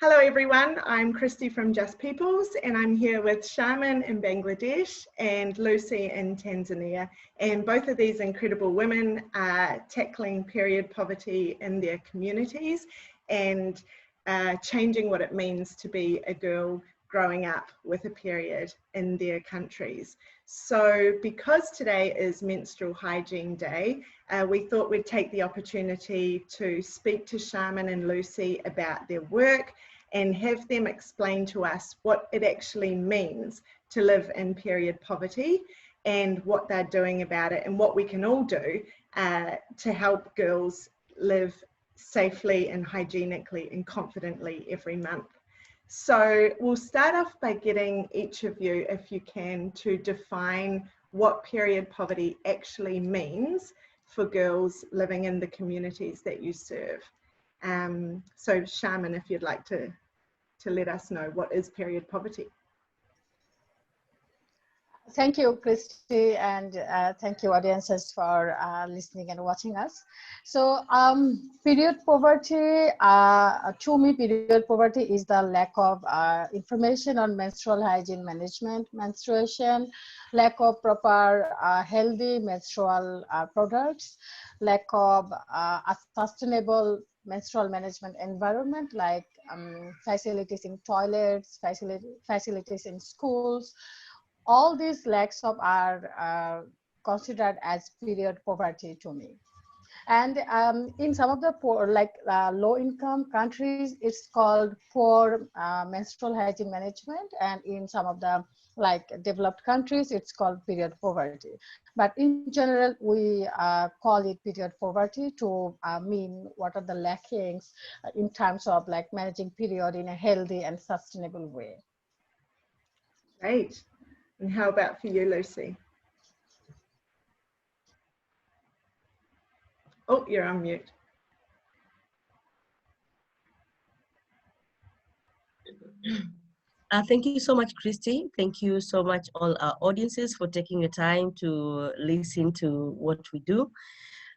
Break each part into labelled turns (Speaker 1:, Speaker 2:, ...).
Speaker 1: Hello everyone, I'm Christy from Just Peoples and I'm here with Sharmin in Bangladesh and Lucy in Tanzania, and both of these incredible women are tackling period poverty in their communities and changing what it means to be a girl growing up with a period in their countries. So because today is Menstrual Hygiene Day, we thought we'd take the opportunity to speak to Sharmin and Lucy about their work and have them explain to us what it actually means to live in period poverty and what they're doing about it and what we can all do to help girls live safely and hygienically and confidently every month. So we'll start off by getting each of you, if you can, to define what period poverty actually means for girls living in the communities that you serve. So Sharmin, if you'd like to let us know what is period poverty.
Speaker 2: Thank you, Christy, and thank you, audiences, for listening and watching us. So, period poverty, to me, period poverty is the lack of information on menstrual hygiene management, menstruation, lack of proper healthy menstrual products, lack of a sustainable menstrual management environment, like facilities in toilets, facilities in schools. All these lacks of are considered as period poverty to me. And in some of the poor, like low-income countries, it's called poor menstrual hygiene management, and in some of the developed countries, it's called period poverty. But in general, we call it period poverty to mean what are the lackings in terms of managing period in a healthy and sustainable way.
Speaker 1: Great. And how about for you, Lucy? Oh, you're on mute.
Speaker 3: Thank you so much, Christy. Thank you so much, all our audiences, for taking the time to listen to what we do.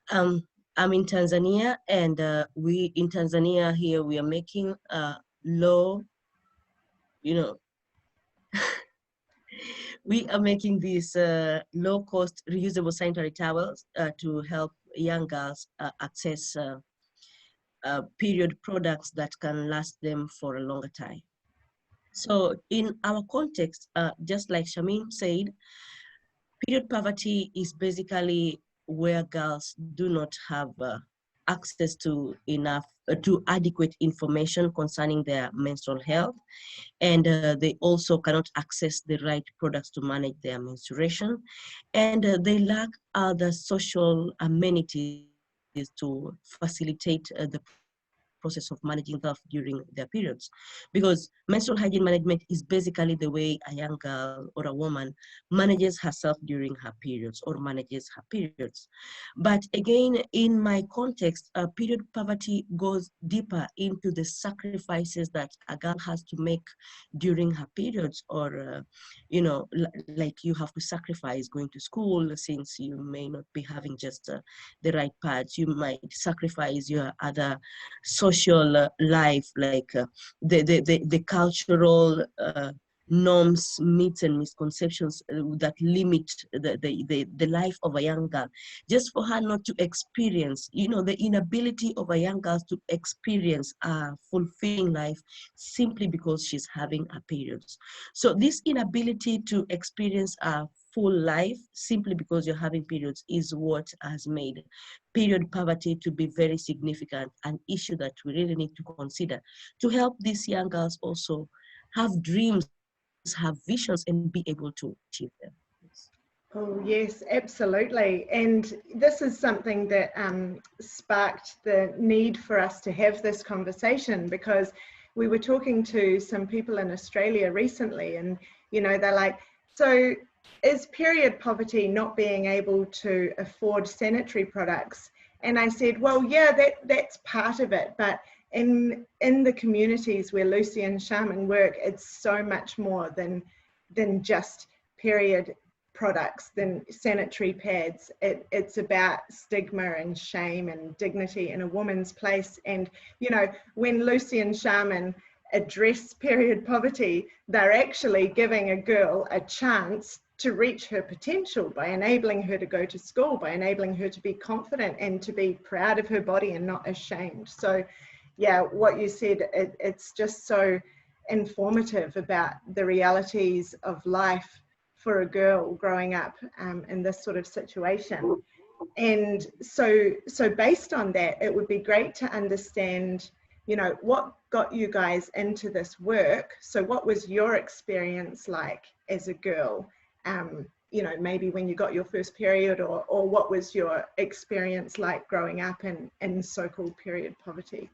Speaker 3: I'm in Tanzania, and we in Tanzania here, we are making low, we are making these low-cost reusable sanitary towels to help young girls access period products that can last them for a longer time. So in our context, just like Sharmin said, period poverty is basically where girls do not have access to enough, to adequate information concerning their menstrual health. And they also cannot access the right products to manage their menstruation. And they lack other social amenities to facilitate the process of managing health during their periods, because menstrual hygiene management is basically the way a young girl or a woman manages herself during her periods or manages her periods. But again, in my context, period poverty goes deeper into the sacrifices that a girl has to make during her periods, or like you have to sacrifice going to school since you may not be having just the right pads. You might sacrifice your other social life, like the cultural norms, myths, and misconceptions that limit the life of a young girl, just for her not to experience, the inability of a young girl to experience a fulfilling life simply because she's having her periods. So this inability to experience a full life simply because you're having periods is what has made period poverty to be very significant, an issue that we really need to consider to help these young girls also have dreams, have visions, and be able to achieve them.
Speaker 1: Oh yes, absolutely. And this is something that sparked the need for us to have this conversation, because we were talking to some people in Australia recently, and they're like, so is period poverty not being able to afford sanitary products? And I said, well, yeah, that's part of it, but in the communities where Lucy and Sharmin work, it's so much more than just period products, than sanitary pads. It's about stigma and shame and dignity in a woman's place. And when Lucy and Sharmin address period poverty, they're actually giving a girl a chance to reach her potential by enabling her to go to school, by enabling her to be confident and to be proud of her body and not ashamed. So yeah, what you said, it's just so informative about the realities of life for a girl growing up in this sort of situation. And so based on that, it would be great to understand, you know, what got you guys into this work. So what was your experience like as a girl? You know, maybe when you got your first period, or what was your experience like growing up in so-called period poverty?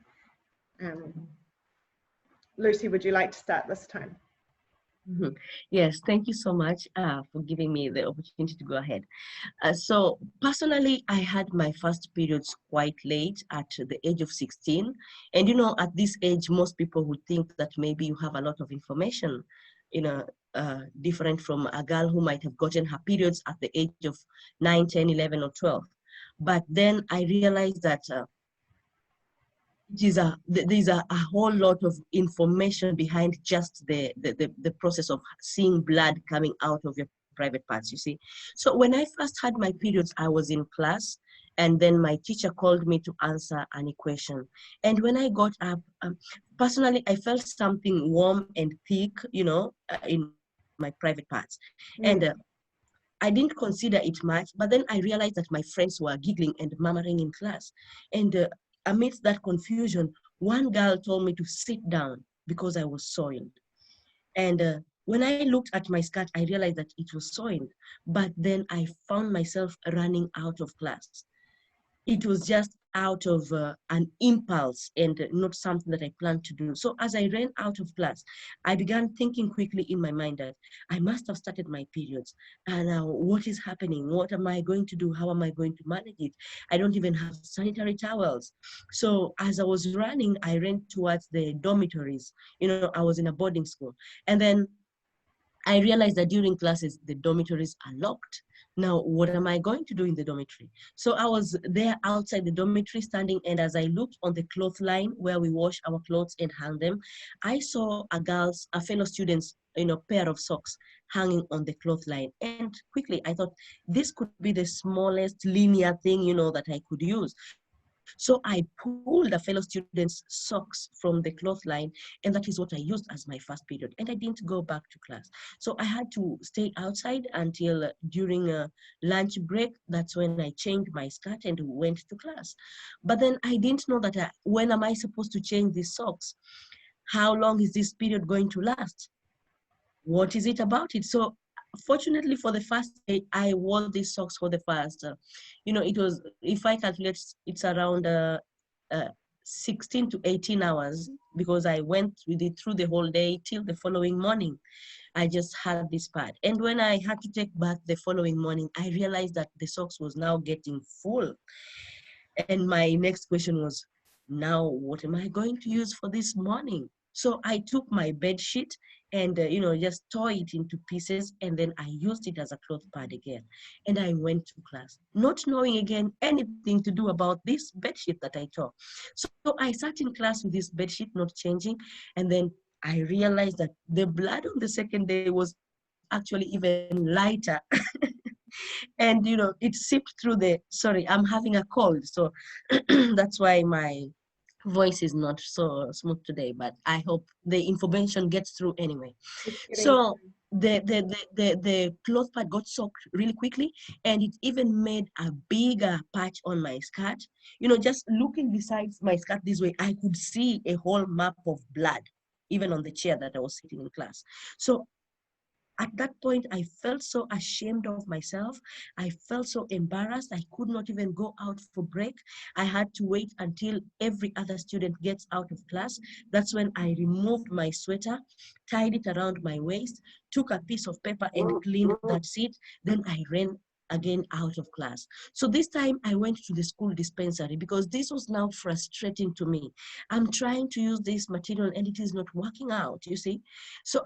Speaker 1: Lucy, would you like to start this time?
Speaker 3: Yes, thank you so much for giving me the opportunity to go ahead. So personally, I had my first periods quite late at the age of 16. And you know, at this age, most people would think that maybe you have a lot of information, you know, different from a girl who might have gotten her periods at the age of 9, 10, 11, or 12. But then I realized that there's a whole lot of information behind just the process of seeing blood coming out of your private parts, you see. So when I first had my periods, I was in class, and then my teacher called me to answer an equation. And when I got up, personally, I felt something warm and thick, you know, in my private parts. And I didn't consider it much, but then I realized that my friends were giggling and murmuring in class. And amidst that confusion, one girl told me to sit down because I was soiled. And when I looked at my skirt, I realized that it was soiled. But then I found myself running out of class. It was just out of an impulse and not something that I planned to do. So as I ran out of class, I began thinking quickly in my mind that I must have started my periods. And what is happening? What am I going to do? How am I going to manage it? I don't even have sanitary towels. So as I was running, I ran towards the dormitories. You know, I was in a boarding school. And then I realized that during classes, the dormitories are locked. Now, what am I going to do in the dormitory? So I was there outside the dormitory standing, and as I looked on the cloth line where we wash our clothes and hang them, I saw a fellow student's, you know, pair of socks hanging on the cloth line. And quickly I thought this could be the smallest linear thing, you know, that I could use. So I pulled a fellow student's socks from the cloth line, and that is what I used as my first period. And I didn't go back to class. So I had to stay outside until during a lunch break. That's when I changed my skirt and went to class. But then I didn't know that when am I supposed to change these socks? How long is this period going to last? What is it about it? So fortunately for the first day, I wore these socks for the first, you know, it was, if I calculate, it's around 16 to 18 hours, because I went with it through the whole day till the following morning. I just had this pad. And when I had to take bath the following morning, I realized that the socks was now getting full. And my next question was, now what am I going to use for this morning? So I took my bed sheet and, you know, just tore it into pieces, and then I used it as a cloth pad again. And I went to class, not knowing again anything to do about this bed sheet that I tore. So I sat in class with this bed sheet, not changing. And then I realized that the blood on the second day was actually even lighter. And, you know, it seeped through sorry, I'm having a cold. So that's why my voice is not so smooth today, but I hope the information gets through anyway. So the cloth pad got soaked really quickly, and it even made a bigger patch on my skirt. You know, just looking beside my skirt this way, I could see a whole map of blood, even on the chair that I was sitting in class. So at that point, I felt so ashamed of myself. I felt so embarrassed. I could not even go out for break. I had to wait until every other student gets out of class. That's when I removed my sweater, tied it around my waist, took a piece of paper and cleaned that seat. Then I ran again out of class. So this time I went to the school dispensary, because this was now frustrating to me. I'm trying to use this material and it is not working out, you see. So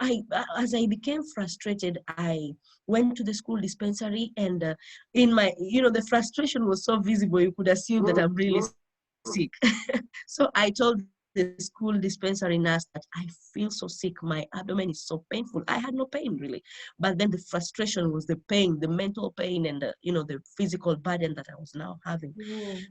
Speaker 3: as I became frustrated, I went to the school dispensary, and in my, you know, the frustration was so visible, you could assume that I'm really sick. So I told them the school dispensary nurse that I feel so sick, my abdomen is so painful. I had no pain really, but then the frustration was the pain, the mental pain, and the, you know, the physical burden that I was now having.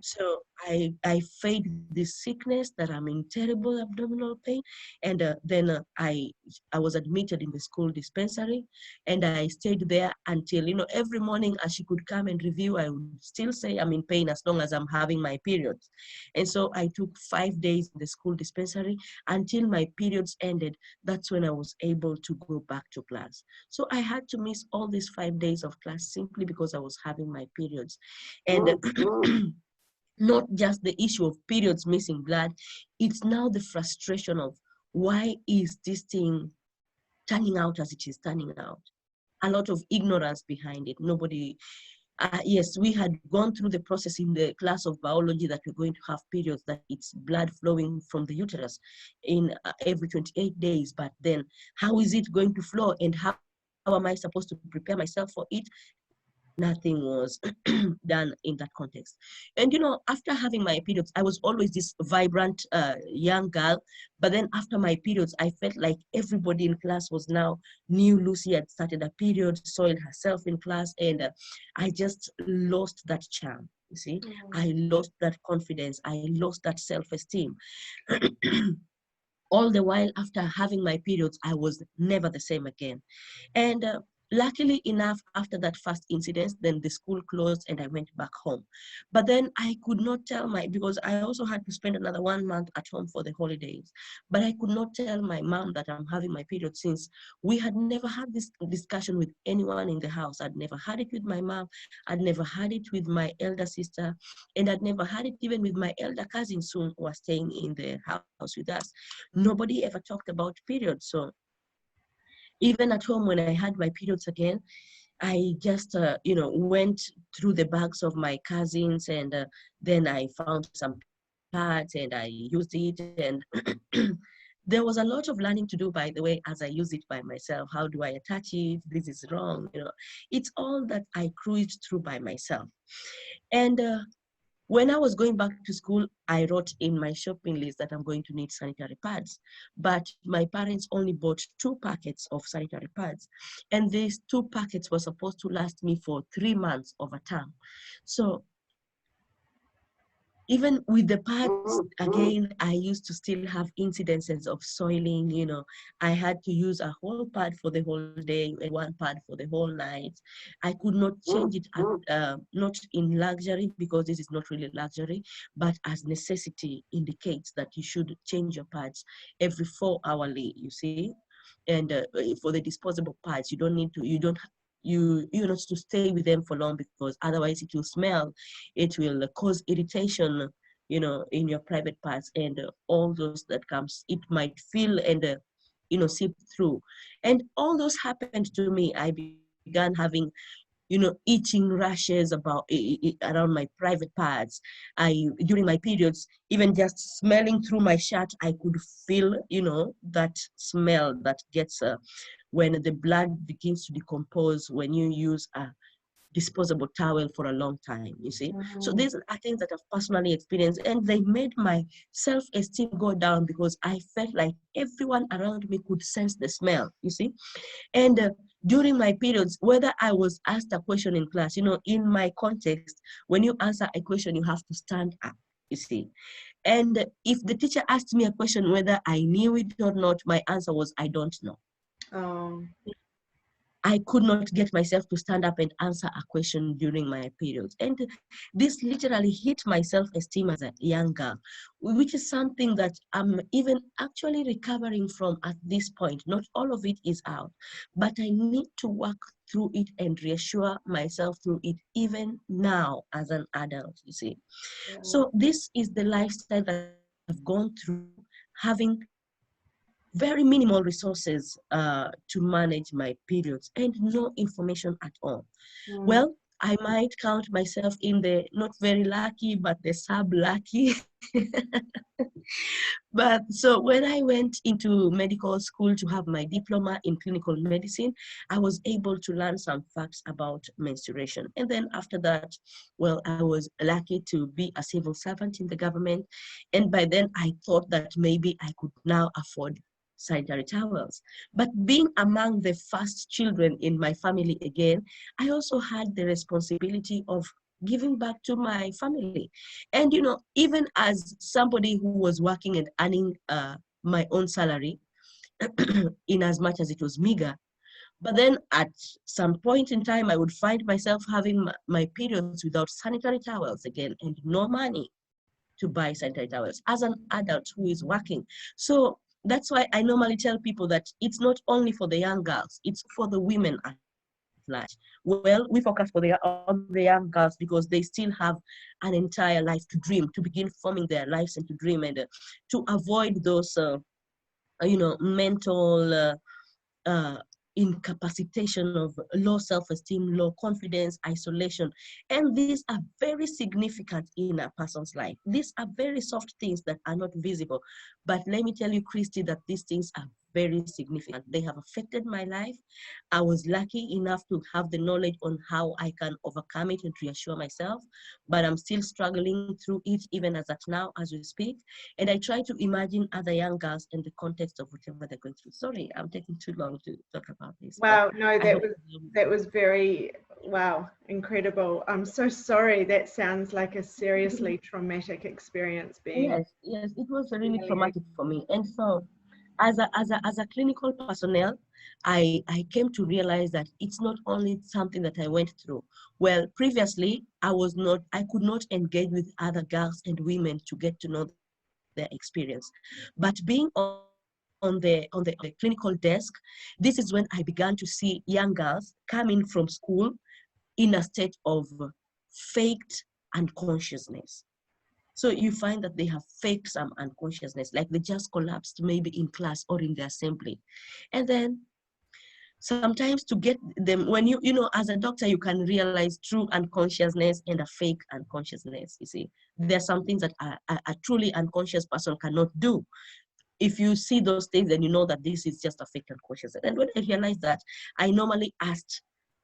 Speaker 3: So I fed this sickness that I'm in terrible abdominal pain, and then I was admitted in the school dispensary, and I stayed there until, you know, every morning as she could come and review, I would still say I'm in pain as long as I'm having my periods. And so I took 5 days in the school dispensary until my periods ended. That's when I was able to go back to class. So I had to miss all these 5 days of class simply because I was having my periods. And not just the issue of periods missing blood, it's now the frustration of why is this thing turning out as it is turning out? A lot of ignorance behind it. Nobody, yes, we had gone through the process in the class of biology that we're going to have periods, that it's blood flowing from the uterus in every 28 days, but then how is it going to flow, and how am I supposed to prepare myself for it? Nothing was done in that context. And, you know, after having my periods, I was always this vibrant young girl. But then after my periods, I felt like everybody in class was now knew Lucy had started a period, soiled herself in class. And I just lost that charm. You see, I lost that confidence. I lost that self-esteem. All the while after having my periods, I was never the same again. And luckily enough, after that first incident, then the school closed and I went back home. But then I could not tell because I also had to spend another 1 month at home for the holidays. But I could not tell my mom that I'm having my period, since we had never had this discussion with anyone in the house. I'd never had it with my mom. I'd never had it with my elder sister. And I'd never had it even with my elder cousins who were staying in the house with us. Nobody ever talked about periods. So even at home, when I had my periods again, I just, you know, went through the bags of my cousins, and then I found some pads and I used it. And there was a lot of learning to do, by the way, as I use it by myself. How do I attach it? This is wrong. You know, it's all that I cruised through by myself. And when I was going back to school, I wrote in my shopping list that I'm going to need sanitary pads. But my parents only bought 2 packets of sanitary pads. And these 2 packets were supposed to last me for 3 months of a term. So even with the pads, again, I used to still have incidences of soiling. You know, I had to use a whole pad for the whole day and 1 pad for the whole night. I could not change it, not in luxury, because this is not really luxury, but as necessity indicates that you should change your pads every 4 hourly, you see. And for the disposable pads, you don't need to, you're not to stay with them for long, because otherwise it will smell, it will cause irritation, you know, in your private parts, and all those that comes, it might feel and you know, seep through. And all those happened to me. I began having, you know, itching rashes around my private parts. During my periods, even just smelling through my shirt, I could feel, you know, that smell that gets when the blood begins to decompose when you use a disposable towel for a long time, you see. So these are things that I've personally experienced, and they made my self-esteem go down, because I felt like everyone around me could sense the smell, you see. And during my periods, whether I was asked a question in class, you know, in my context, when you answer a question, you have to stand up, you see. And if the teacher asked me a question, whether I knew it or not, my answer was, I don't know. I could not get myself to stand up and answer a question during my periods. And this literally hit my self-esteem as a young girl, which is something that I'm even actually recovering from at this point. Not all of it is out, but I need to work through it and reassure myself through it, even now as an adult, you see. So this is the lifestyle that I've gone through, having very minimal resources to manage my periods and no information at all. Well, I might count myself in the not very lucky, but the sub-lucky. But so when I went into medical school to have my diploma in clinical medicine, I was able to learn some facts about menstruation. And then after that, well, I was lucky to be a civil servant in the government. And by then I thought that maybe I could now afford sanitary towels. But being among the first children in my family again, I also had the responsibility of giving back to my family. And, you know, even as somebody who was working and earning my own salary, in as much as it was meager, but then at some point in time, I would find myself having my periods without sanitary towels again and no money to buy sanitary towels as an adult who is working. So that's why I normally tell people that it's not only for the young girls, it's for the women at large. Well, we focus on the young girls because they still have an entire life to dream, to begin forming their lives and to dream, and to avoid those, mental incapacitation of low self-esteem, low confidence, isolation. And these are very significant in a person's life. These are very soft things that are not visible. But let me tell you, Christy, that these things are very significant. They have affected my life. I was lucky enough to have the knowledge on how I can overcome it and reassure myself, but I'm still struggling through it even as at now as we speak. And I try to imagine other young girls in the context of whatever they're going through. Sorry, I'm taking too long to talk about this.
Speaker 1: Wow, no, that was very, wow, incredible. I'm so sorry. That sounds like a seriously traumatic experience being.
Speaker 3: Yes, it was really traumatic for me. And so as a clinical personnel, I came to realize that it's not only something that I went through. Well, previously, I could not engage with other girls and women to get to know their experience. But being on the clinical desk, this is when I began to see young girls coming from school in a state of faked unconsciousness. So you find that they have faked some unconsciousness, like they just collapsed maybe in class or in the assembly. And then sometimes to get them, when you know, as a doctor, you can realize true unconsciousness and a fake unconsciousness. You see, there are some things that a truly unconscious person cannot do. If you see those things, then you know that this is just a fake unconsciousness. And when I realized that, I normally asked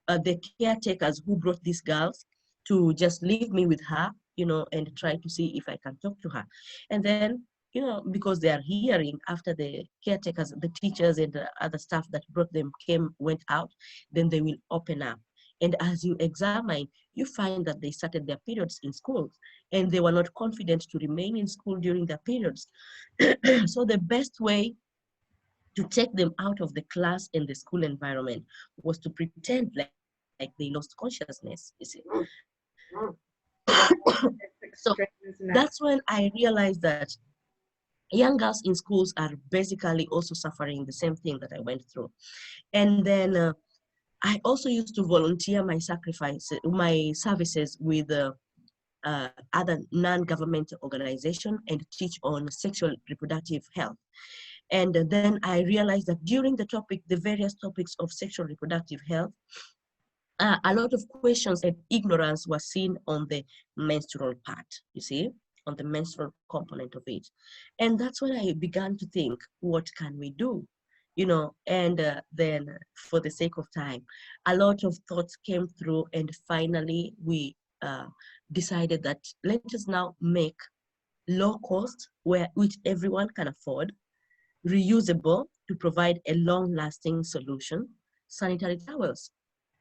Speaker 3: the caretakers who brought these girls to just leave me with her, you know, and try to see if I can talk to her. And then, you know, because they are hearing after the caretakers, the teachers and the other staff that brought them went out, then they will open up. And as you examine, you find that they started their periods in schools and they were not confident to remain in school during their periods. So the best way to take them out of the class and the school environment was to pretend like they lost consciousness, you see. So that's when I realized that young girls in schools are basically also suffering the same thing that I went through. And then I also used to volunteer my services with other non-governmental organizations and teach on sexual reproductive health. And then I realized that during the various topics of sexual reproductive health, a lot of questions and ignorance was seen on the menstrual part, you see, on the menstrual component of it. And that's when I began to think, what can we do? You know, and then for the sake of time, a lot of thoughts came through, and finally we decided that let us now make low cost, which everyone can afford, reusable to provide a long-lasting solution, sanitary towels,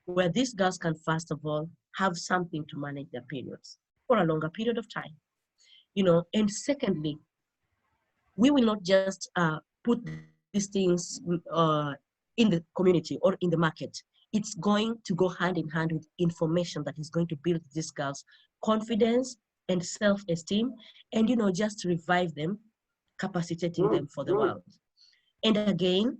Speaker 3: where these girls can first of all have something to manage their periods for a longer period of time, you know. And secondly, we will not just put these things in the community or in the market. It's going to go hand in hand with information that is going to build these girls' confidence and self-esteem, and, you know, just revive them, capacitating them for the world. And again,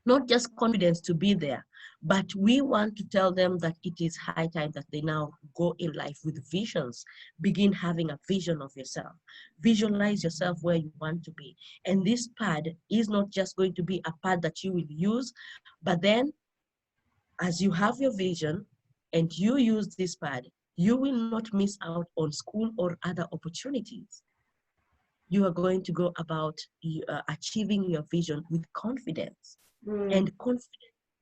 Speaker 3: not just confidence to be there, but we want to tell them that it is high time that they now go in life with visions. Begin having a vision of yourself. Visualize yourself where you want to be. And this pad is not just going to be a pad that you will use, but then as you have your vision, and you use this pad, you will not miss out on school or other opportunities. You are going to go about achieving your vision with confidence. And confidence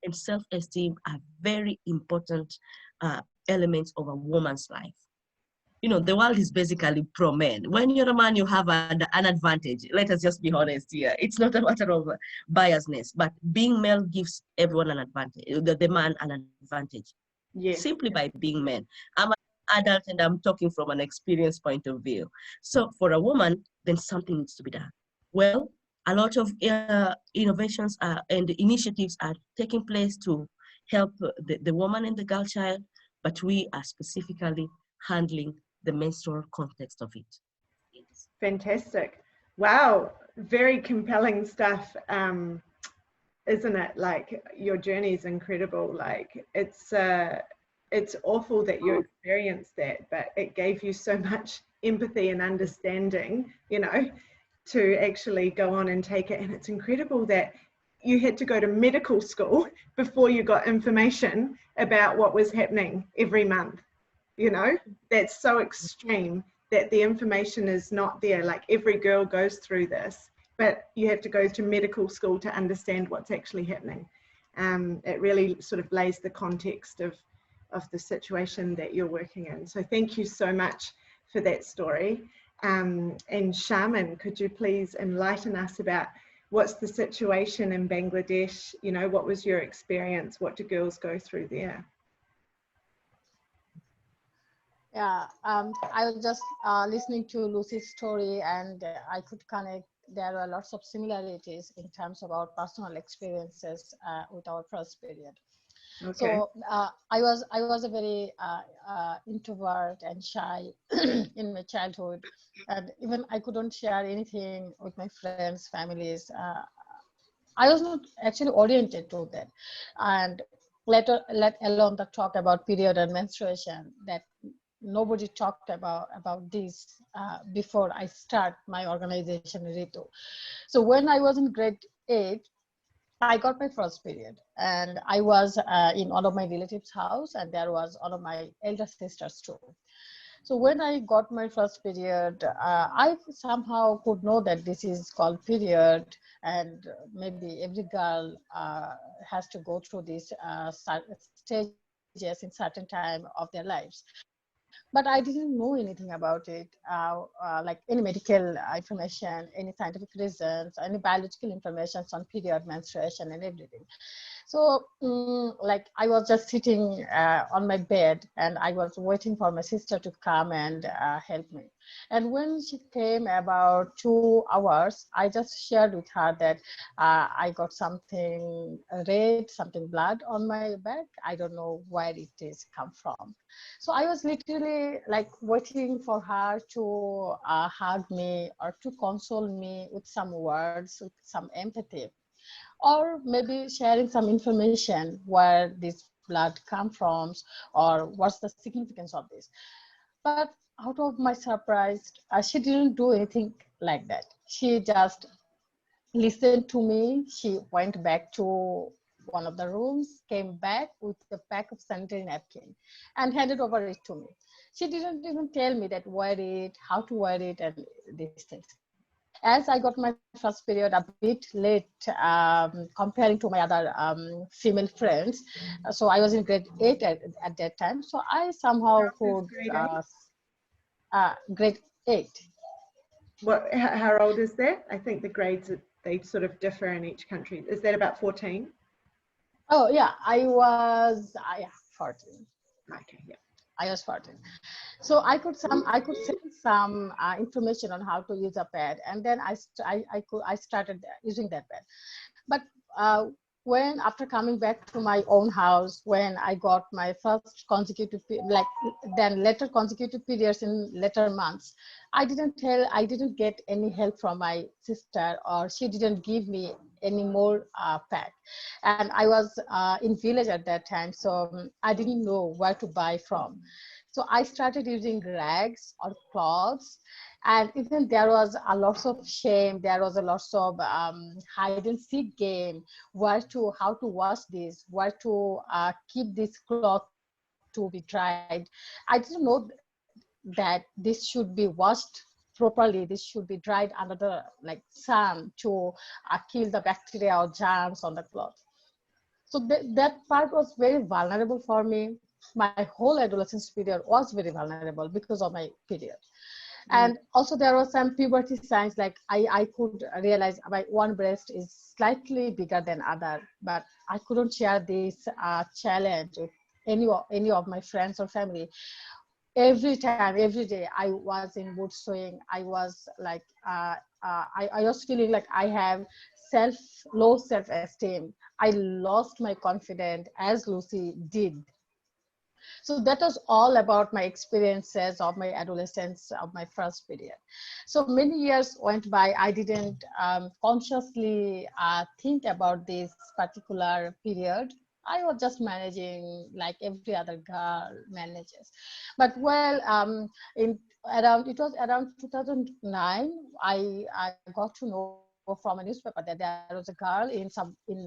Speaker 3: and self-esteem are very important elements of a woman's life. You know, the world is basically pro-men. When you're a man, you have an advantage. Let us just be honest here. It's not a matter of biasness, but being male gives everyone an advantage, the man an advantage,
Speaker 1: Yes.
Speaker 3: simply by being men. I'm an adult and I'm talking from an experience point of view. So for a woman, then something needs to be done. Well, a lot of innovations and initiatives are taking place to help the woman and the girl child, but we are specifically handling the menstrual context of it. Yes.
Speaker 1: Fantastic. Wow, very compelling stuff, isn't it? Like, your journey is incredible. Like, it's awful that you experienced that, but it gave you so much empathy and understanding, you know, to actually go on and take it. And it's incredible that you had to go to medical school before you got information about what was happening every month. You know, that's so extreme that the information is not there. Like, every girl goes through this, but you have to go to medical school to understand what's actually happening. It really sort of lays the context of the situation that you're working in. So thank you so much for that story. And Sharmin, could you please enlighten us about what's the situation in Bangladesh? You know, what was your experience? What do girls go through there?
Speaker 2: Yeah, I was just listening to Lucy's story, and I could connect. There are lots of similarities in terms of our personal experiences with our first period. Okay. So I was a very introvert and shy in my childhood, and even I couldn't share anything with my friends, families. I was not actually oriented to that, and let alone the talk about period and menstruation, that nobody talked about this before I start my organization Ritu. So when I was in grade 8, I got my first period, and I was in one of my relatives' house, and there was one of my elder sisters too. So when I got my first period, I somehow could know that this is called period, and maybe every girl has to go through these stages in certain time of their lives. But I didn't know anything about it, like any medical information, any scientific reasons, any biological information on period, menstruation, and everything. So like I was just sitting on my bed, and I was waiting for my sister to come and help me. And when she came about 2 hours, I just shared with her that I got something red, something blood on my back. I don't know where it is come from. So I was literally like waiting for her to hug me or to console me with some words, with some empathy, or maybe sharing some information where this blood come from or what's the significance of this. But out of my surprise, she didn't do anything like that. She just listened to me. She went back to one of the rooms, came back with a pack of sanitary napkin and handed over it to me. She didn't even tell me that wear it, how to wear it, and these things. As I got my first period a bit late comparing to my other female friends, so I was in grade 8 at that time. So I somehow could grade 8.
Speaker 1: How old is that? I think the grades, they sort of differ in each country. Is that about 14?
Speaker 2: Oh yeah, I was 14.
Speaker 1: Okay, yeah.
Speaker 2: I was 14. So I could send some information on how to use a pad, and then I started using that pad. But when after coming back to my own house, when I got my first consecutive, like then later consecutive periods in later months, I didn't get any help from my sister, or she didn't give me any more pad. And I was in village at that time, so I didn't know where to buy from. So I started using rags or cloths, and even there was a lot of shame. There was a lot of hide and seek game, how to wash this, where to keep this cloth to dry. to be dried. I didn't know that this should be washed properly. This should be dried under the like sun to kill the bacteria or germs on the cloth. So that part was very vulnerable for me. My whole adolescence period was very vulnerable because of my period. And also there were some puberty signs, like I could realize my one breast is slightly bigger than other, but I couldn't share this challenge with any of my friends or family. Every time, every day I was in mood swing. I was like, I was feeling like I have low self-esteem. I lost my confidence as Lucy did. So that was all about my experiences of my adolescence, of my first period. So many years went by. I didn't consciously think about this particular period. I was just managing like every other girl manages. But well, it was around 2009, I got to know from a newspaper that there was a girl in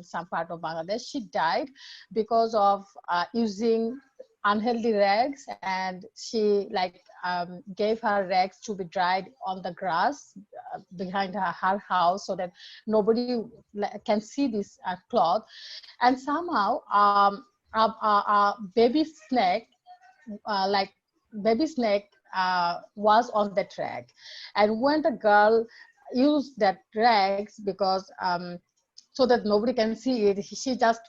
Speaker 2: some part of Bangladesh. She died because of using unhealthy rags, and she like gave her rags to be dried on the grass behind her house, so that nobody can see this cloth. And somehow baby snake like baby snake was on the rag. And when the girl used that rags, because so that nobody can see it, she just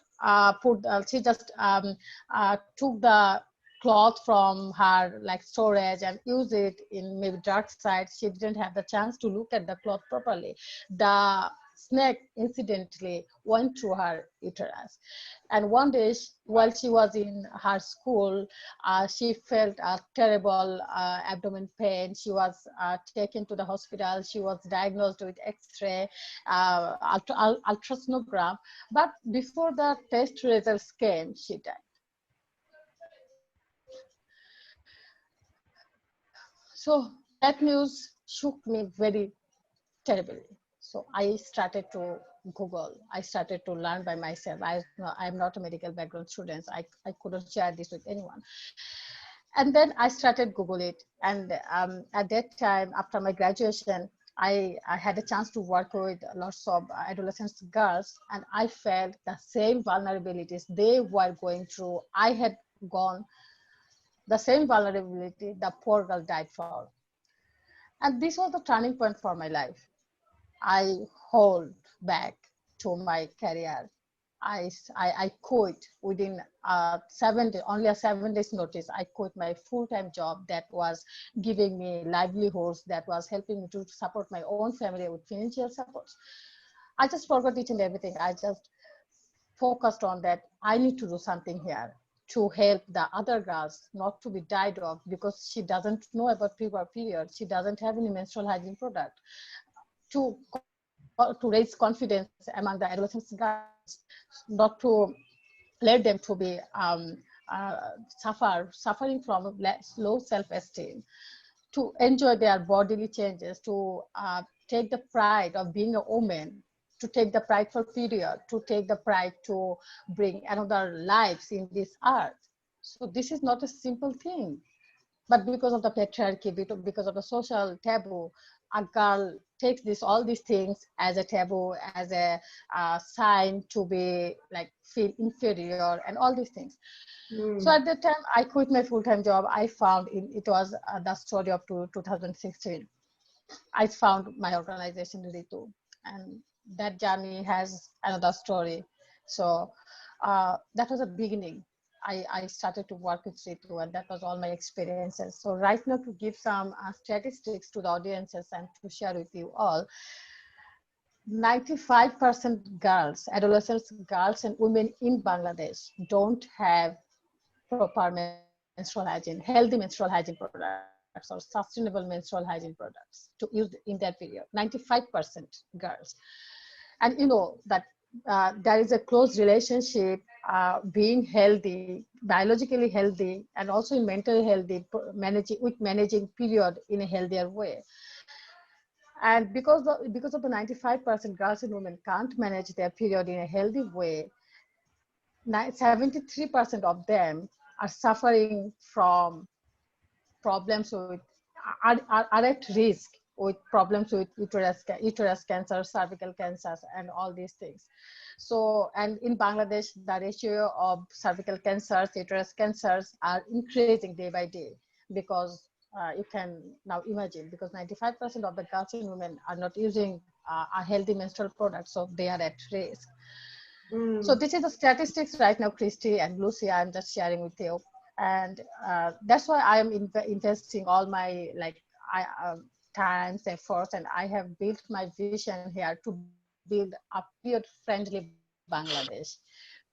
Speaker 2: took the cloth from her like storage and used it in maybe dark side. She didn't have the chance to look at the cloth properly. The snake incidentally went through her uterus. And one day, while she was in her school, she felt a terrible abdomen pain. She was taken to the hospital. She was diagnosed with X-ray, ultrasonogram. But before the test results came, she died. So that news shook me very terribly. So I started to Google. I started to learn by myself. I'm not a medical background student. I couldn't share this with anyone. And then I started Google it. And at that time, after my graduation, I had a chance to work with lots of adolescent girls, and I felt the same vulnerabilities they were going through. I had gone the same vulnerability the poor girl died for. And this was the turning point for my life. I hold back to my career. I quit within 7 days, only a 7 days notice. I quit my full-time job that was giving me livelihoods, that was helping me to support my own family with financial support. I just forgot each and everything. I just focused on that. I need to do something here to help the other girls not to be died of, because she doesn't know about puberty period. She doesn't have any menstrual hygiene product. To raise confidence among the adolescent girls, not to let them to be suffering from low self-esteem, to enjoy their bodily changes, to take the pride of being a woman, to take the pride for period, to take the pride to bring another lives in this earth. So this is not a simple thing. But because of the patriarchy, because of the social taboo, a girl takes all these things as a taboo, as a sign to be like feel inferior and all these things. So at that time, I quit my full-time job. I found it was the story of 2016. I found my organization Ritu, and that journey has another story. So that was a beginning. I started to work with Ritu, and that was all my experiences. So right now, to give some statistics to the audiences and to share with you all, 95% girls, adolescents, girls and women in Bangladesh don't have proper menstrual hygiene, healthy menstrual hygiene products or sustainable menstrual hygiene products to use in that period. 95% girls. And you know that there is a close relationship being healthy, biologically healthy, and also mentally healthy, managing period in a healthier way. And because of the 95% girls and women can't manage their period in a healthy way, 73% of them are suffering from problems with, are at risk with problems with uterus cancer, cervical cancers, and all these things. So, and in Bangladesh, the ratio of cervical cancers, uterus cancers are increasing day by day, because you can now imagine, because 95% of the girls and women are not using a healthy menstrual product, so they are at risk. So this is the statistics right now, Christy and Lucy, I'm just sharing with you. And that's why I am investing all my times, efforts, and I have built my vision here to build a period-friendly Bangladesh,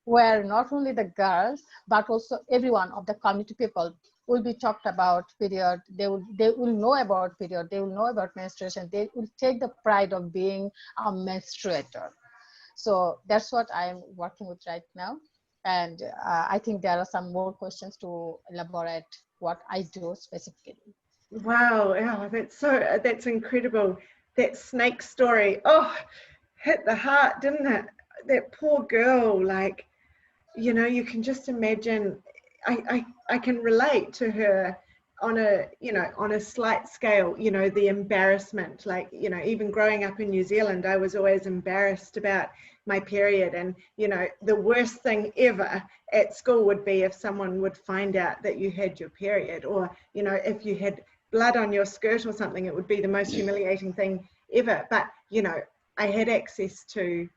Speaker 2: where not only the girls, but also everyone of the community people will be talked about period. They will know about period. They will know about menstruation. They will take the pride of being a menstruator. So that's what I'm working with right now. And I think there are some more questions to elaborate what I do specifically.
Speaker 1: Wow, yeah, that's incredible. That snake story, oh, hit the heart, didn't it? That poor girl, like, you know, you can just imagine. I can relate to her on a, you know, on a slight scale, you know, the embarrassment, like, you know, even growing up in New Zealand, I was always embarrassed about my period. And, you know, the worst thing ever at school would be if someone would find out that you had your period, or, you know, if you had blood on your skirt or something, it would be the most humiliating thing ever. But, you know, I had access to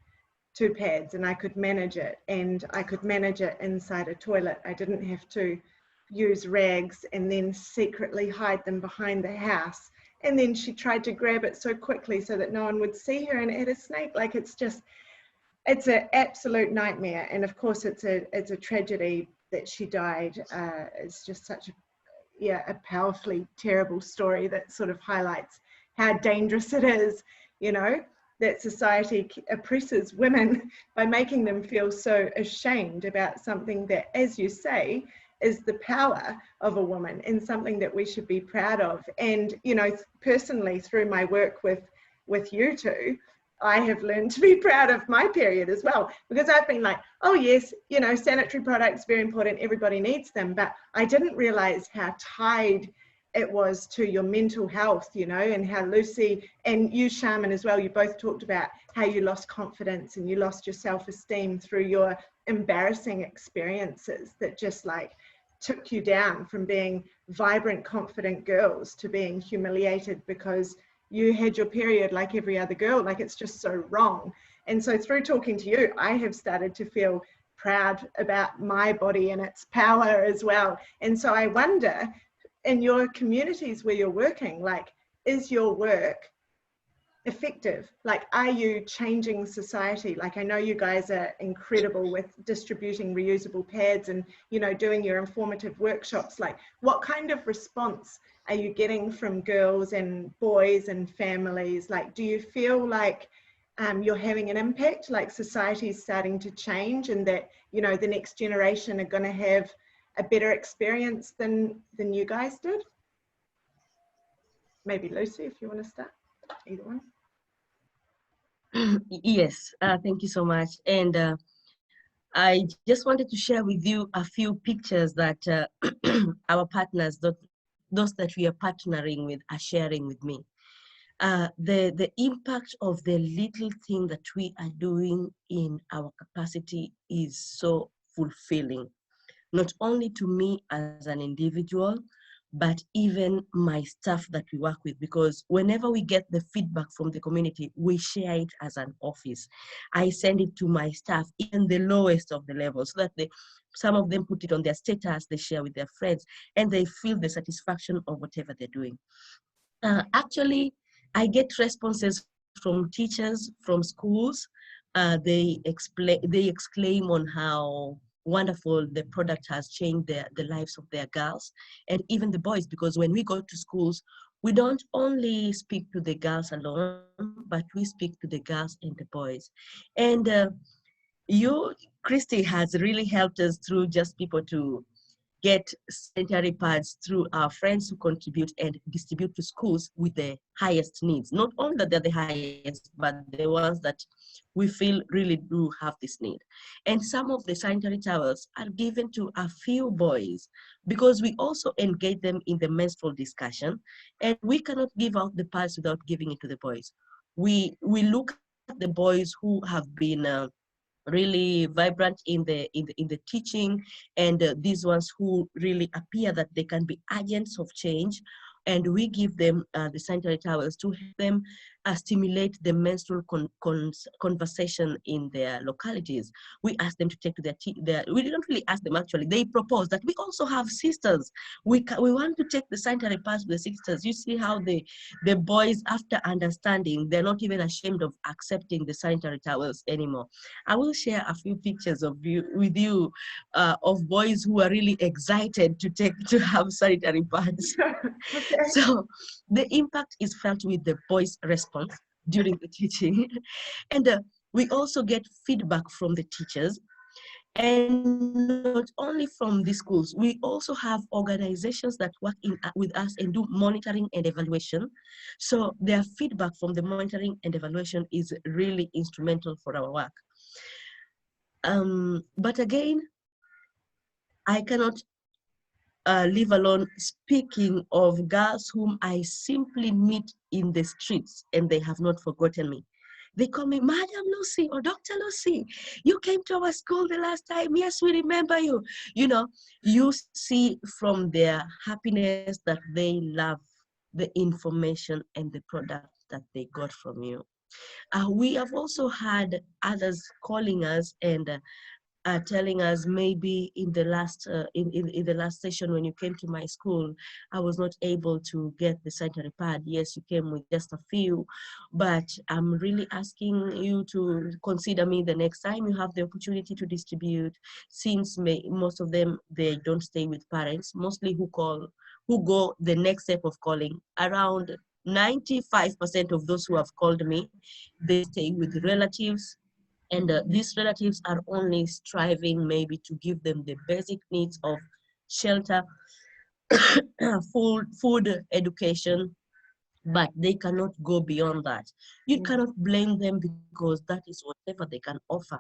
Speaker 1: pads and I could manage it, and I could manage it inside a toilet. I didn't have to use rags and then secretly hide them behind the house. And then she tried to grab it so quickly so that no one would see her, and it had a snake. Like, it's an absolute nightmare. And of course it's a tragedy that she died. It's just such a powerfully terrible story that sort of highlights how dangerous it is, you know, that society oppresses women by making them feel so ashamed about something that, as you say, is the power of a woman and something that we should be proud of. And, you know, personally, through my work with you two, I have learned to be proud of my period as well, because I've been like, oh yes, you know, sanitary products, very important, everybody needs them. But I didn't realize how tied it was to your mental health, you know, and how Lucy and you, Sharmin, as well, you both talked about how you lost confidence and you lost your self-esteem through your embarrassing experiences that just like took you down from being vibrant, confident girls to being humiliated because you had your period like every other girl. Like, it's just so wrong. And so through talking to you, I have started to feel proud about my body and its power as well. And so I wonder, in your communities where you're working, like, is your work effective? Like, are you changing society? Like, I know you guys are incredible with distributing reusable pads and, you know, doing your informative workshops. Like, what kind of response are you getting from girls and boys and families? Like, do you feel like you're having an impact, like society is starting to change, and that, you know, the next generation are going to have a better experience than you guys did? Maybe Lucy, if you want to start, either one.
Speaker 3: Yes, thank you so much. And I just wanted to share with you a few pictures that our partners, those that we are partnering with, are sharing with me. The impact of the little thing that we are doing in our capacity is so fulfilling, not only to me as an individual, but even my staff that we work with, because whenever we get the feedback from the community, we share it as an office. I send it to my staff, even the lowest of the levels, so that some of them put it on their status, they share with their friends, and they feel the satisfaction of whatever they're doing. Actually, I get responses from teachers, from schools. They exclaim on how wonderful the product has changed the lives of their girls, and even the boys, because when we go to schools, we don't only speak to the girls alone, but we speak to the girls and the boys. And you, Christy, has really helped us through just people to get sanitary pads through our friends who contribute and distribute to schools with the highest needs. Not only that they're the highest, but the ones that we feel really do have this need. And some of the sanitary towels are given to a few boys because we also engage them in the menstrual discussion, and we cannot give out the pads without giving it to the boys. We look at the boys who have been really vibrant in the teaching, and these ones who really appear that they can be agents of change, and we give them the sanitary towels to help them stimulate the menstrual conversation in their localities. We ask them to take to their we didn't really ask them, actually they proposed that we also have sisters. We want to take the sanitary pads with the sisters. You see how the boys, after understanding, they're not even ashamed of accepting the sanitary towels anymore. I will share a few pictures with you of boys who are really excited to have sanitary pads.
Speaker 1: Okay.
Speaker 3: So the impact is felt with the boys' response during the teaching. And we also get feedback from the teachers. And not only from the schools, we also have organizations that work with us and do monitoring and evaluation. So their feedback from the monitoring and evaluation is really instrumental for our work. But again, I cannot leave alone speaking of girls whom I simply meet in the streets and they have not forgotten me. They call me Madam Lucy or Dr. Lucy. You came to our school the last time. Yes, we remember you. You know, you see from their happiness that they love the information and the product that they got from you. We have also had others calling us and telling us, maybe in the last in the last session when you came to my school, I was not able to get the sanitary pad. Yes, you came with just a few, but I'm really asking you to consider me the next time you have the opportunity to distribute, since most of them, they don't stay with parents, mostly who go the next step of calling. Around 95% of those who have called me, they stay with relatives, and these relatives are only striving maybe to give them the basic needs of shelter, food, education, but they cannot go beyond that. You cannot blame them because that is whatever they can offer.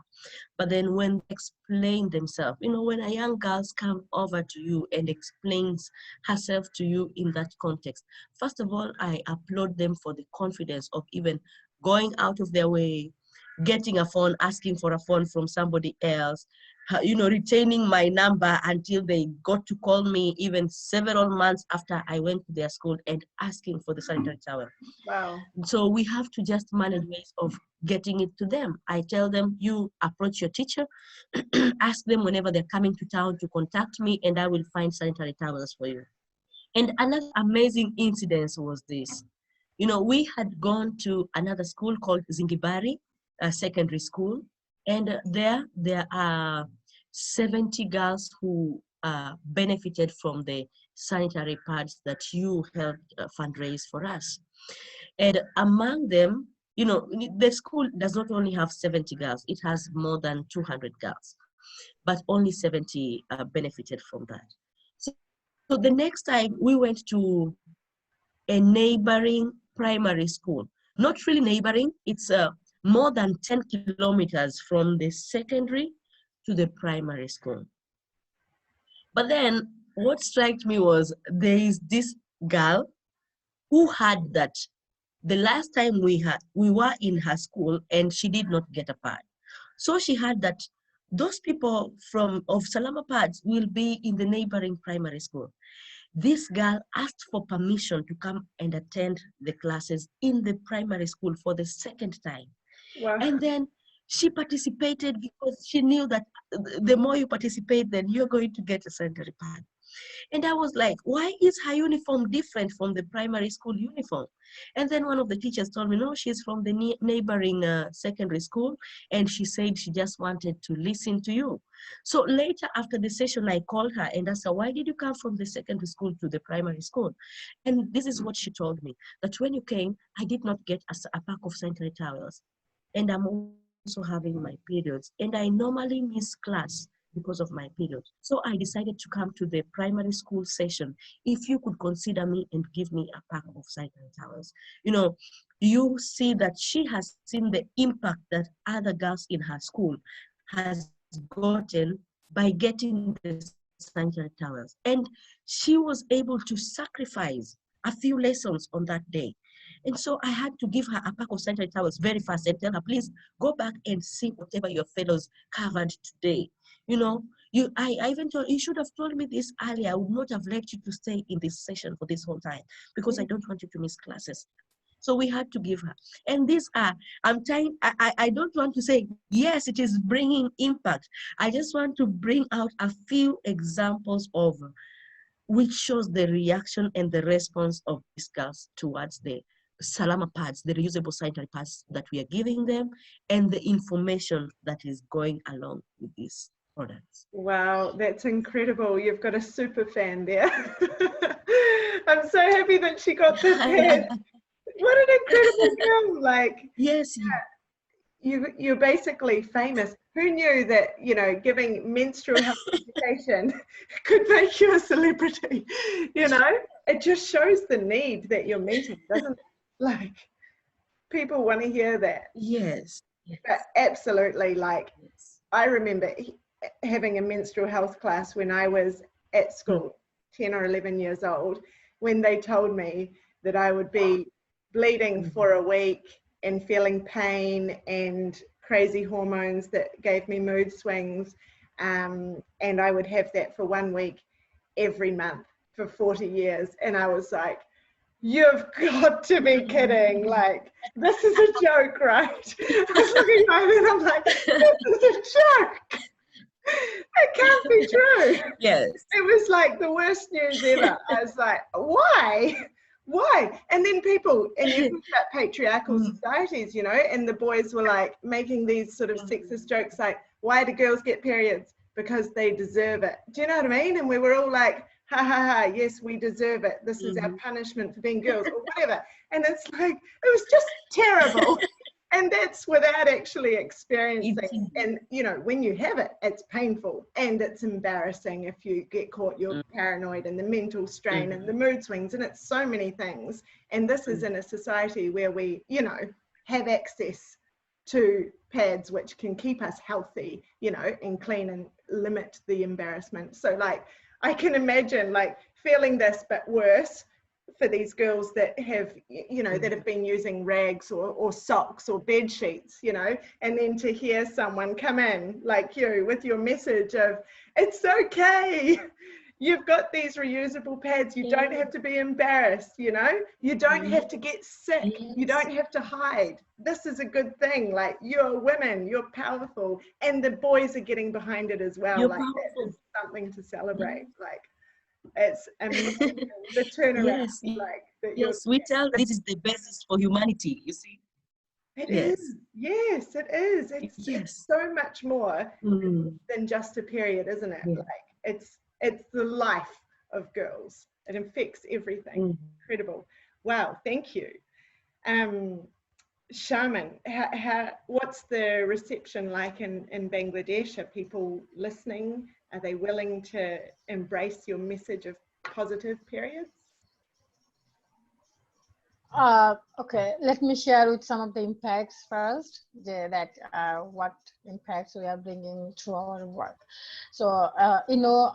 Speaker 3: But then when they explain themselves, when a young girl comes over to you and explains herself to you in that context, first of all, I applaud them for the confidence of even going out of their way, getting a phone, asking for a phone from somebody else, retaining my number until they got to call me even several months after I went to their school, and asking for the sanitary towel.
Speaker 1: Wow.
Speaker 3: So we have to just manage ways of getting it to them. I tell them, you approach your teacher, ask them whenever they're coming to town to contact me, and I will find sanitary towels for you. And another amazing incident was this. We had gone to another school called Zingibari, a secondary school, and there are 70 girls who benefited from the sanitary pads that you helped fundraise for us. And among them, the school does not only have 70 girls, it has more than 200 girls, but only 70 benefited from that. So the next time we went to a neighboring primary school, not really neighboring, it's more than 10 kilometers from the secondary to the primary school. But then what struck me was there is this girl who had that the last time we were in her school and she did not get a pad. So she had that those people of Salama pads will be in the neighboring primary school. This girl asked for permission to come and attend the classes in the primary school for the second time.
Speaker 1: Wow.
Speaker 3: And then she participated because she knew that the more you participate, then you're going to get a sanitary pad. And I was like, why is her uniform different from the primary school uniform? And then one of the teachers told me, no, she's from the neighboring secondary school. And she said she just wanted to listen to you. So later after the session, I called her and asked her, why did you come from the secondary school to the primary school? And this is what she told me, that when you came, I did not get a pack of sanitary towels. And I'm also having my periods. And I normally miss class because of my period. So I decided to come to the primary school session. If you could consider me and give me a pack of sanitary towels. You know, you see that she has seen the impact that other girls in her school has gotten by getting the sanitary towels. And she was able to sacrifice a few lessons on that day. And so I had to give her a pack of sanitary towels very fast and tell her, please go back and see whatever your fellows covered today. You know, I even told you should have told me this earlier. I would not have let you to stay in this session for this whole time because I don't want you to miss classes. So we had to give her. And these are, I don't want to say, yes, it is bringing impact. I just want to bring out a few examples of which shows the reaction and the response of these girls towards the Salama pads, the reusable sanitary pads that we are giving them, and the information that is going along with these products.
Speaker 1: Wow, that's incredible. You've got a super fan there. I'm so happy that she got this pad. What an incredible girl. Like,
Speaker 3: yes.
Speaker 1: You're basically famous. Who knew that, you know, giving menstrual health education could make you a celebrity? You know, it just shows the need that you're meeting, doesn't it? Like, people want to hear that.
Speaker 3: Yes.
Speaker 1: But absolutely. Like,
Speaker 3: Yes.
Speaker 1: I remember having a menstrual health class when I was at school, 10 or 11 years old, when they told me that I would be bleeding for a week and feeling pain and crazy hormones that gave me mood swings. And I would have that for 1 week every month for 40 years. And I was like, you've got to be kidding. Like, this is a joke, right? I was looking over and I'm like, this is a joke. It can't be true.
Speaker 3: Yes.
Speaker 1: It was like the worst news ever. I was like, why? Why? And then people, and you think about patriarchal societies, you know, and the boys were like making these sort of sexist jokes like, why do girls get periods? Because they deserve it. Do you know what I mean? And we were all like, ha ha ha, yes, we deserve it. This is our punishment for being girls or whatever. And it's like, it was just terrible. And that's without actually experiencing. And, you know, when you have it, it's painful and it's embarrassing if you get caught. You're paranoid and the mental strain and the mood swings, and it's so many things. And this is in a society where we, you know, have access to pads which can keep us healthy, you know, and clean and limit the embarrassment. So, like, I can imagine, like, feeling this but worse for these girls that have, you know, that have been using rags or socks or bed sheets, you know, and then to hear someone come in like you with your message of, it's okay, you've got these reusable pads, you don't have to be embarrassed, you know, you don't have to get sick, you don't have to hide, this is a good thing, like, you're women, you're powerful, and the boys are getting behind it as well. You're like powerful. That is something to celebrate. Like, it's amazing, the turnaround.
Speaker 3: Yes, we tell this is the basis for humanity, you see.
Speaker 1: It is. Yes, it is. It's so much more than just a period, isn't it? Like, it's the life of girls. It affects everything. Incredible. Wow, thank you. Sharmin, what's the reception like in Bangladesh? Are people listening? Are they willing to embrace your message of positive periods?
Speaker 2: Okay, let me share with some of the impacts first, what impacts we are bringing to our work. So, you know,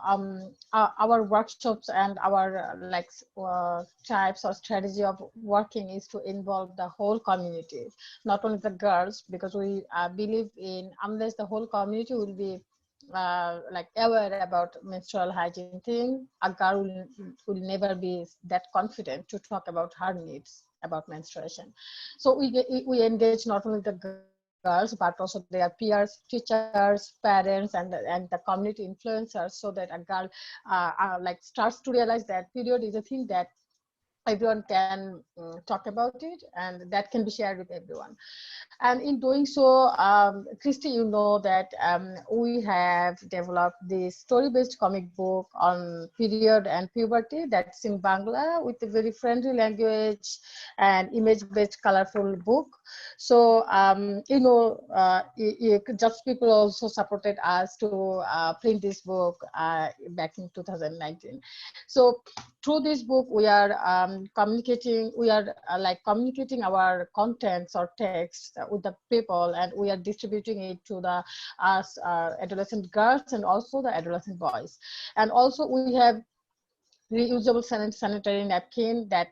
Speaker 2: our workshops and our types or strategy of working is to involve the whole community, not only the girls, because we believe in, unless the whole community will be aware about menstrual hygiene thing, a girl will never be that confident to talk about her needs about menstruation. So we engage not only the girls but also their peers, teachers, parents, and the community influencers, so that a girl starts to realize that period is a thing that everyone can talk about it, and that can be shared with everyone. And in doing so, Christy, you know that we have developed this story-based comic book on period and puberty that's in Bangla with a very friendly language and image-based colorful book. So, Just People also supported us to print this book back in 2019. So through this book, we are communicating, communicating our contents or text with the people, and we are distributing it to the adolescent girls and also the adolescent boys. And also we have reusable sanitary napkin that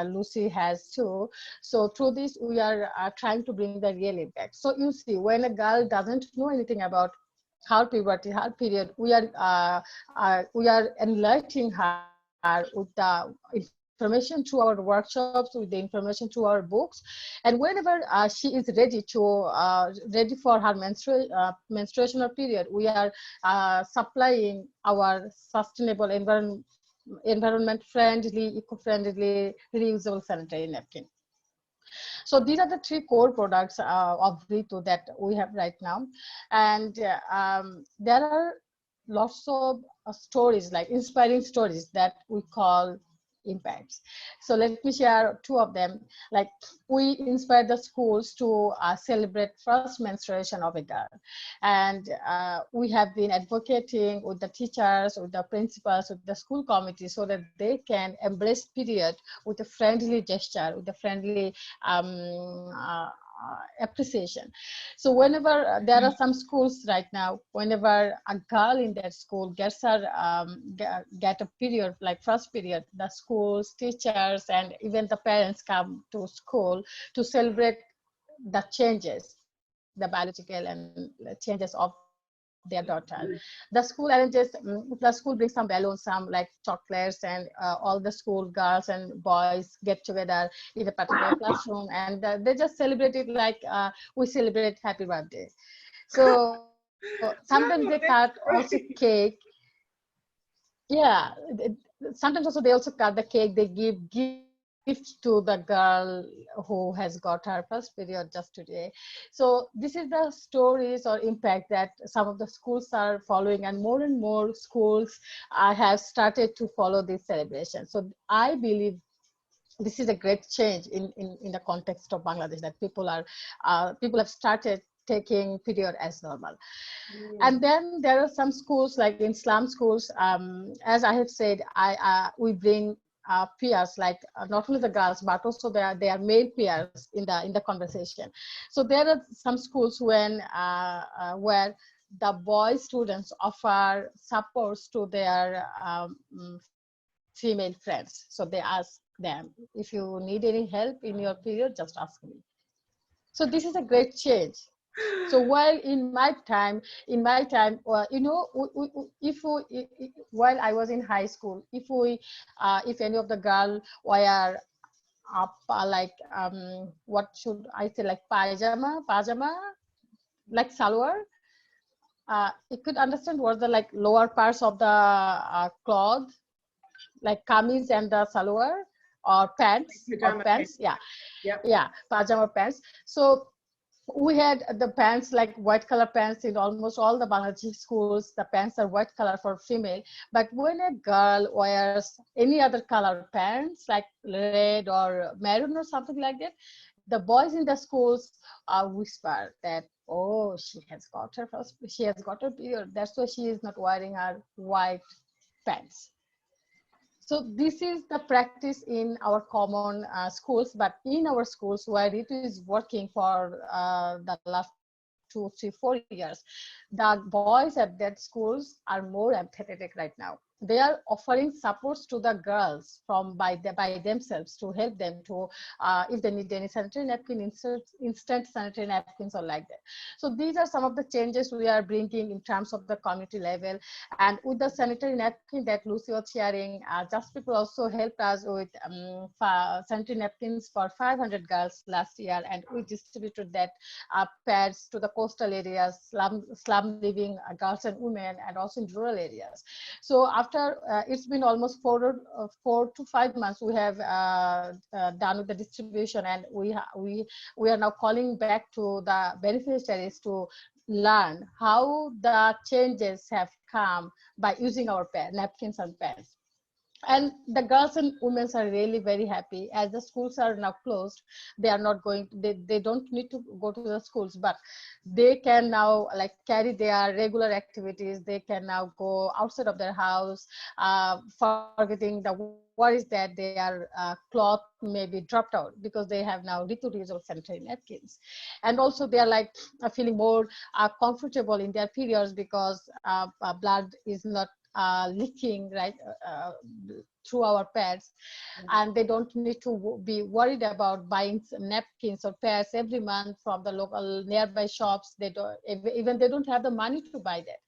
Speaker 2: Lucy has too. So through this, we are trying to bring the real impact. So you see, when a girl doesn't know anything about her puberty, her period, we are enlightening her with the information through our workshops, with the information through our books. And whenever she is ready ready for her menstruational period, we are supplying our sustainable environment friendly, eco-friendly, reusable sanitary napkin. So these are the three core products of Ritu that we have right now. And there are lots of stories, like inspiring stories that we call impacts. So let me share two of them. Like, we inspire the schools to celebrate first menstruation of a girl. And we have been advocating with the teachers, with the principals, with the school committee, so that they can embrace period with a friendly gesture, with a friendly appreciation. So whenever there are some schools right now, whenever a girl in that school gets her get a period, like first period, the schools, teachers, and even the parents come to school to celebrate the changes, the biological and changes of their daughter. The school arranges, the school brings some balloons, some like chocolates, and all the school girls and boys get together in a particular classroom, and they just celebrate it like we celebrate happy birthday. So sometimes they cut
Speaker 1: Oh,
Speaker 2: also
Speaker 1: that's
Speaker 2: cake.
Speaker 1: great.
Speaker 2: Yeah, sometimes also they also cut the cake. They give gifts to the girl who has got her first period just today. So this is the stories or impact that some of the schools are following, and more schools have started to follow this celebration. So I believe this is a great change in the context of Bangladesh, that people have started taking period as normal. And then there are some schools, like in slum schools, as I have said, we bring peers, like not only the girls, but also they are male peers in the conversation. So there are some schools where the boy students offer supports to their female friends. So they ask them, if you need any help in your period, just ask me. So this is a great change. So while while I was in high school, if any of the girl wear up what should I say, like pajama, like salwar, you could understand what the like lower parts of the cloth, like kameez and the salwar, or
Speaker 1: Pajama pants.
Speaker 2: pants, yeah,
Speaker 1: Yep.
Speaker 2: yeah, pajama pants. So we had the pants, like white color pants in almost all the Bangladeshi schools. The pants are white color for female. But when a girl wears any other color pants, like red or maroon or something like that, the boys in the schools whisper that, oh, she has got her period. That's why she is not wearing her white pants. So this is the practice in our common schools, but in our schools where it is working for the last 2, 3, 4 years, the boys at that schools are more empathetic right now. They are offering supports to the girls by themselves to help them to, if they need any sanitary napkin, instant sanitary napkins or like that. So these are some of the changes we are bringing in terms of the community level. And with the sanitary napkin that Lucy was sharing, Just People also helped us with sanitary napkins for 500 girls last year, and we distributed that pads to the coastal areas, slum living girls and women, and also in rural areas. So after it's been almost 4 to 5 months, we have done with the distribution, and we are now calling back to the beneficiaries to learn how the changes have come by using our napkins and pens. And the girls and women are really very happy. As the schools are now closed, they are not going to, they don't need to go to the schools, but they can now like carry their regular activities. They can now go outside of their house, forgetting the worries that their cloth may be dropped out, because they have now reusable sanitary napkins. And also they are like feeling more comfortable in their periods, because blood is not leaking, right, through our pads, and they don't need to be worried about buying napkins or pads every month from the local nearby shops. They don't even, they don't have the money to buy that.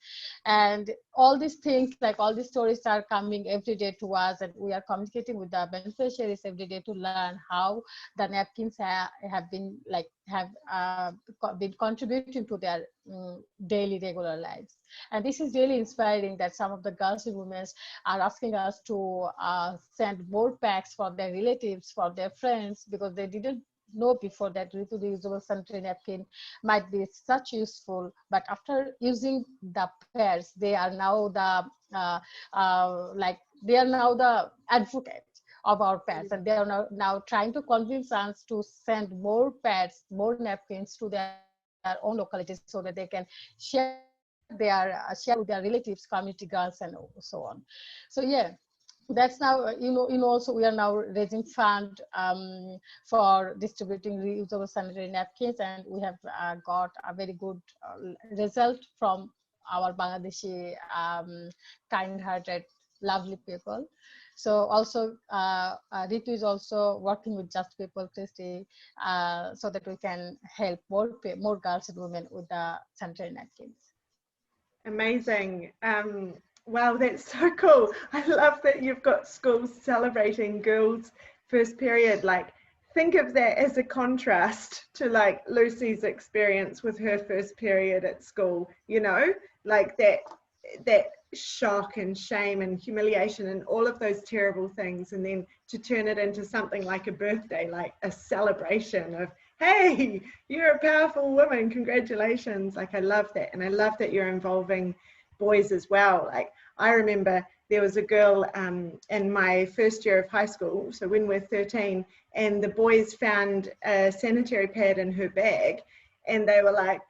Speaker 2: And all these things, like all these stories are coming every day to us, and we are communicating with the beneficiaries every day to learn how the napkins have been like been contributing to their daily regular lives. And this is really inspiring, that some of the girls and women are asking us to send more packs for their relatives, for their friends, because they didn't know before that reusable sanitary napkin might be such useful. But after using the pairs, they are now the like they are now the advocate of our pets, and they are now trying to convince us to send more pets, more napkins to their own localities, so that they can share share with their relatives, community girls, and so on. So yeah, that's now also we are now raising fund for distributing reusable sanitary napkins, and we have got a very good result from our Bangladeshi kind-hearted, lovely people. So also Ritu is also working with Just People Christie, so that we can help more girls and women with the sanitary napkins.
Speaker 1: Amazing. Wow, that's so cool. I love that you've got schools celebrating girls' first period. Like, think of that as a contrast to like Lucy's experience with her first period at school, you know, like that shock and shame and humiliation and all of those terrible things, and then to turn it into something like a birthday, like a celebration of, hey, you're a powerful woman, congratulations. Like, I love that. And I love that you're involving boys as well. Like, I remember there was a girl in my first year of high school, so when we're 13, and the boys found a sanitary pad in her bag, and they were like,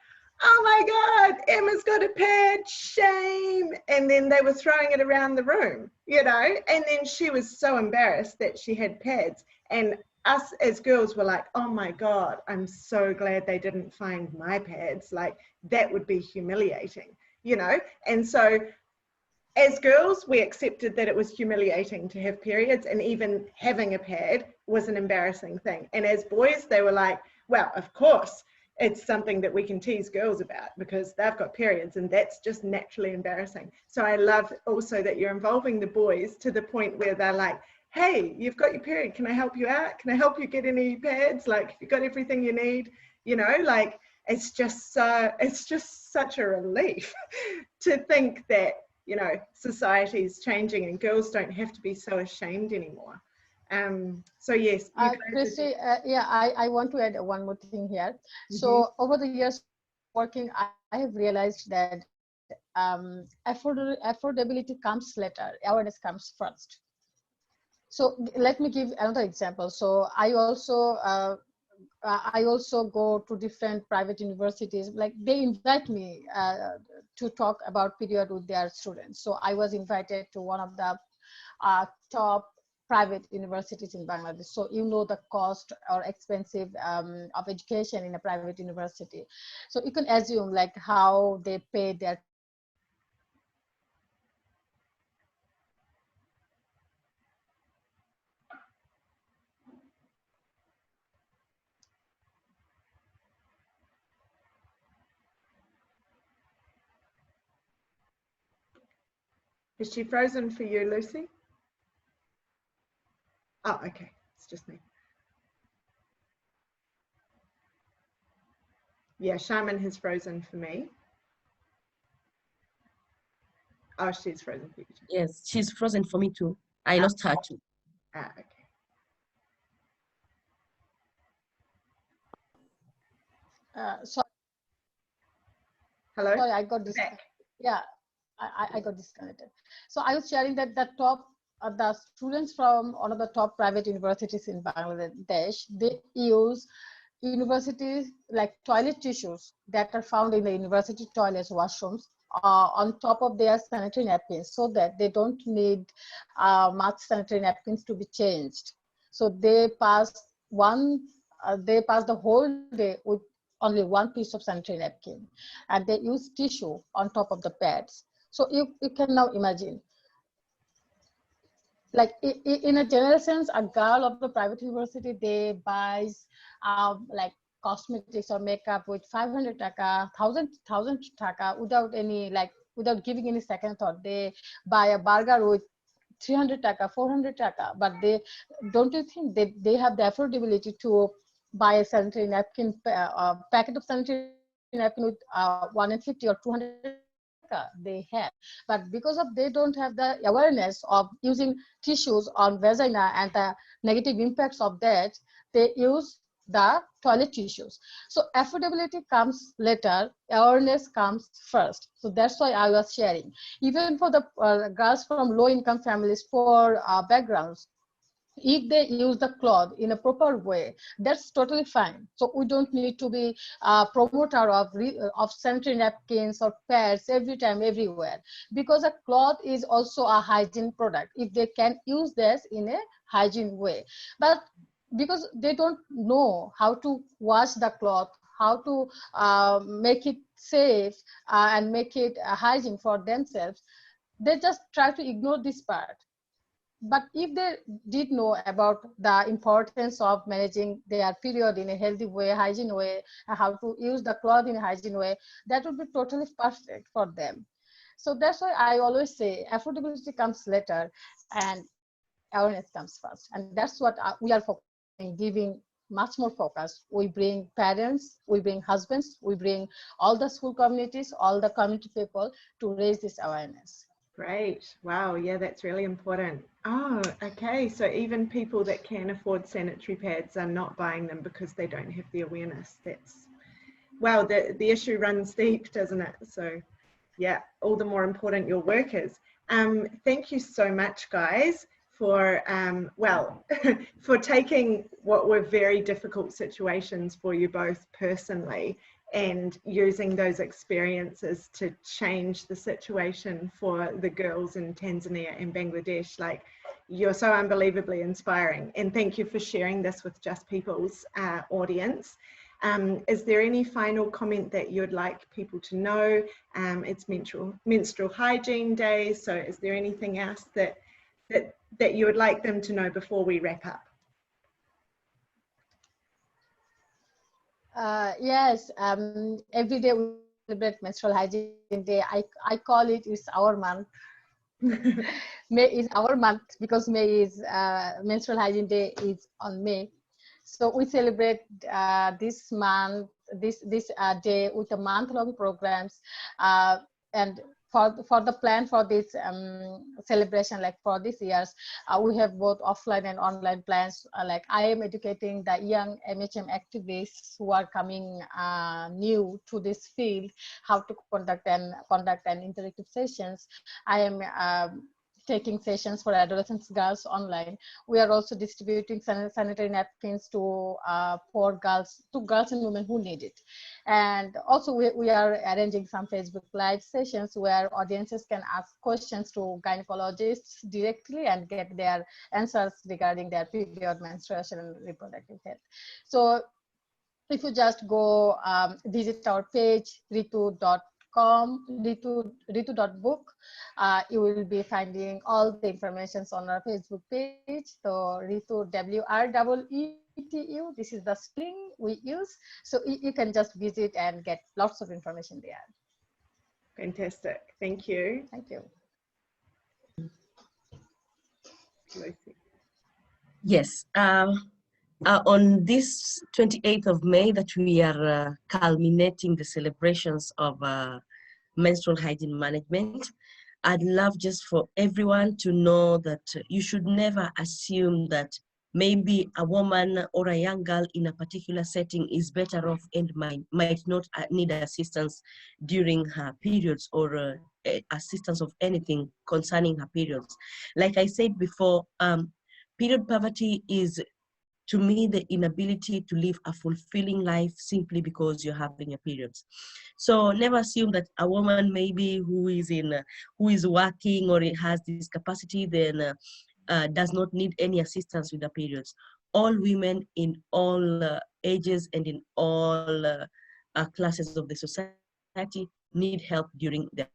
Speaker 1: oh my God, Emma's got a pad, shame. And then they were throwing it around the room, you know, and then she was so embarrassed that she had pads. And us as girls were like, oh my God, I'm so glad they didn't find my pads. Like, that would be humiliating, you know? And so as girls, we accepted that it was humiliating to have periods, and even having a pad was an embarrassing thing. And as boys, they were like, well, of course, it's something that we can tease girls about because they've got periods, and that's just naturally embarrassing. So I love also that you're involving the boys to the point where they're like, hey, you've got your period, can I help you out? Can I help you get any pads? Like, you got everything you need, you know? Like, it's just such a relief to think that, you know, society's changing and girls don't have to be so ashamed anymore. So yes,
Speaker 2: Christy, yeah, I want to add one more thing here. So over the years working, I have realized that affordability comes later, awareness comes first. So let me give another example. So I also go to different private universities. Like, they invite me to talk about period with their students. So I was invited to one of the top private universities in Bangladesh. So you know the cost or expensive of education in a private university. So you can assume like how they pay their tuition fees, how they pay their hostels, how they pay their
Speaker 1: Is she frozen for you, Lucy? Oh, okay, it's just me. Yeah, Sharmin has frozen for me. Oh, she's frozen for you too.
Speaker 3: Yes, she's frozen for me too. I lost her too.
Speaker 1: Ah, okay.
Speaker 2: So
Speaker 1: Hello?
Speaker 2: sorry, I got disconnected. Yeah, I got disconnected. So I was sharing that the top the students from one of the top private universities in Bangladesh, they use university like toilet tissues that are found in the university toilets, washrooms, on top of their sanitary napkins, so that they don't need much sanitary napkins to be changed. So they pass the whole day with only one piece of sanitary napkin, and they use tissue on top of the pads. So you can now imagine, like in a general sense, a girl of the private university, they buys like cosmetics or makeup with 500 taka, 1000 taka, without any, like, without giving any second thought. They buy a burger with 300 taka, 400 taka, but they, don't you think they have the affordability to buy a sanitary napkin, packet of sanitary napkin with 150 or 200 taka they have. But because of they don't have the awareness of using tissues on vagina and the negative impacts of that, they use the toilet tissues. So affordability comes later, awareness comes first. So that's why I was sharing. Even for the girls from low income families, poor backgrounds, if they use the cloth in a proper way, that's totally fine. So we don't need to be a promoter of sanitary napkins or pads every time, everywhere, because a cloth is also a hygiene product if they can use this in a hygiene way. But because they don't know how to wash the cloth, how to make it safe and make it hygiene for themselves, they just try to ignore this part. But if they did know about the importance of managing their period in a healthy way, hygiene way, and how to use the cloth in a hygiene way, that would be totally perfect for them. So that's why I always say affordability comes later and awareness comes first. And that's what we are focusing, giving much more focus. We bring parents, we bring husbands, we bring all the school communities, all the community people to raise this awareness.
Speaker 1: Great. Wow. Yeah, that's really important. Oh, okay. So even people that can afford sanitary pads are not buying them because they don't have the awareness. That's, wow, the issue runs deep, doesn't it? So yeah, all the more important your work is. Thank you so much, guys, for, well, for taking what were very difficult situations for you both personally and using those experiences to change the situation for the girls in Tanzania and Bangladesh. Like, you're so unbelievably inspiring. And thank you for sharing this with Just People's audience. Is there any final comment that you'd like people to know? It's menstrual hygiene day, so is there anything else that you would like them to know before we wrap up?
Speaker 2: Yes, every day we celebrate menstrual hygiene day. I call it, it's our month. May is our month because May is menstrual hygiene day is on May. So we celebrate this month, this day with a month-long programs, and for the plan for this celebration, like for this years, we have both offline and online plans. Like I am educating the young MHM activists who are coming new to this field, how to conduct and interactive sessions. I am taking sessions for adolescent girls online. We are also distributing sanitary napkins to poor girls, to girls and women who need it. And also we are arranging some Facebook Live sessions where audiences can ask questions to gynecologists directly and get their answers regarding their period, menstruation, and reproductive health. So if you just go visit our page, ritu.book, you will be finding all the information on our Facebook page. So Ritu, WREETU, this is the spelling we use. So you can just visit and get lots of information there.
Speaker 1: Fantastic. Thank you.
Speaker 2: Thank you.
Speaker 1: Lucy.
Speaker 3: Yes. On this 28th of May that we are culminating the celebrations of menstrual hygiene management, I'd love just for everyone to know that you should never assume that maybe a woman or a young girl in a particular setting is better off and might not need assistance during her periods, or assistance of anything concerning her periods. Like I said before, period poverty is, to me, the inability to live a fulfilling life simply because you're having your periods. So never assume that a woman maybe who is working or has this capacity then does not need any assistance with the periods. All women in all ages and in all classes of the society need help during their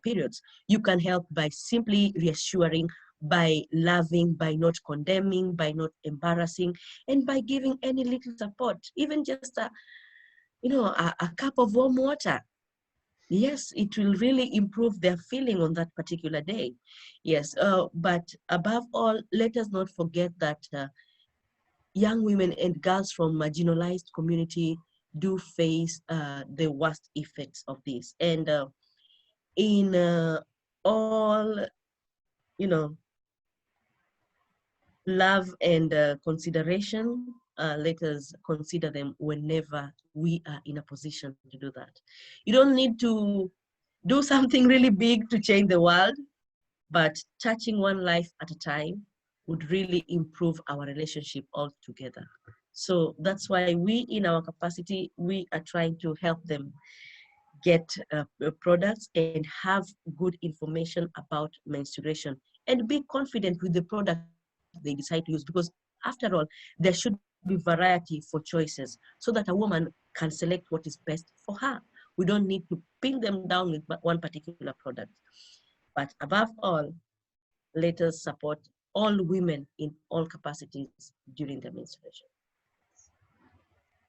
Speaker 3: periods. You can help by simply reassuring, by loving, by not condemning, by not embarrassing, and by giving any little support, even just a cup of warm water. Yes, it will really improve their feeling on that particular day. Yes, but above all, let us not forget that young women and girls from marginalized community do face the worst effects of this. And in all, love and consideration, let us consider them whenever we are in a position to do that. You don't need to do something really big to change the world, but touching one life at a time would really improve our relationship altogether. So that's why we, in our capacity, we are trying to help them get products and have good information about menstruation and be confident with the product they decide to use, because after all, there should be variety for choices so that a woman can select what is best for her. We don't need to pin them down with one particular product. But above all, let us support all women in all capacities during their menstruation.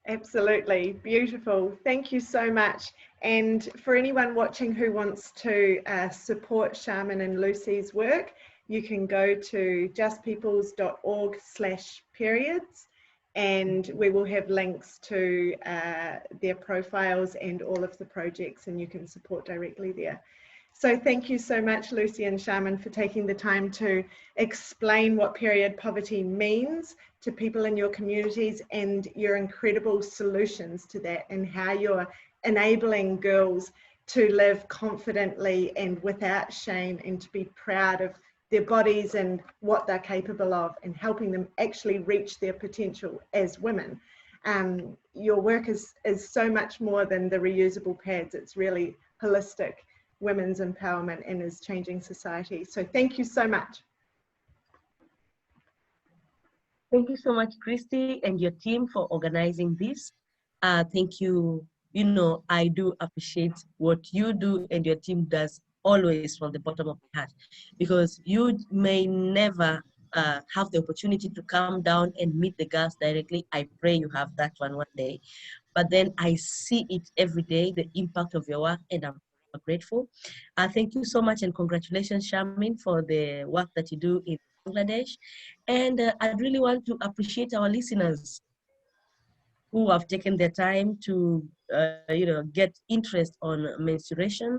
Speaker 1: Absolutely, beautiful. Thank you so much. And for anyone watching who wants to support Sharmin and Lucy's work, you can go to justpeoples.org/periods, and we will have links to their profiles and all of the projects, and you can support directly there. So thank you so much, Lucy and Sharmin, for taking the time to explain what period poverty means to people in your communities and your incredible solutions to that, and how you're enabling girls to live confidently and without shame, and to be proud of their bodies and what they're capable of, and helping them actually reach their potential as women. Your work is so much more than the reusable pads. It's really holistic women's empowerment and is changing society. So thank you so much.
Speaker 3: Thank you so much, Christy, and your team for organizing this. Thank you. I do appreciate what you do and your team does always from the bottom of my heart, because you may never have the opportunity to come down and meet the girls directly. I pray you have that one day. But then I see it every day, the impact of your work, and I'm grateful. Thank you so much, and congratulations, Sharmin, for the work that you do in Bangladesh. And I'd really want to appreciate our listeners who have taken their time to get interest on menstruation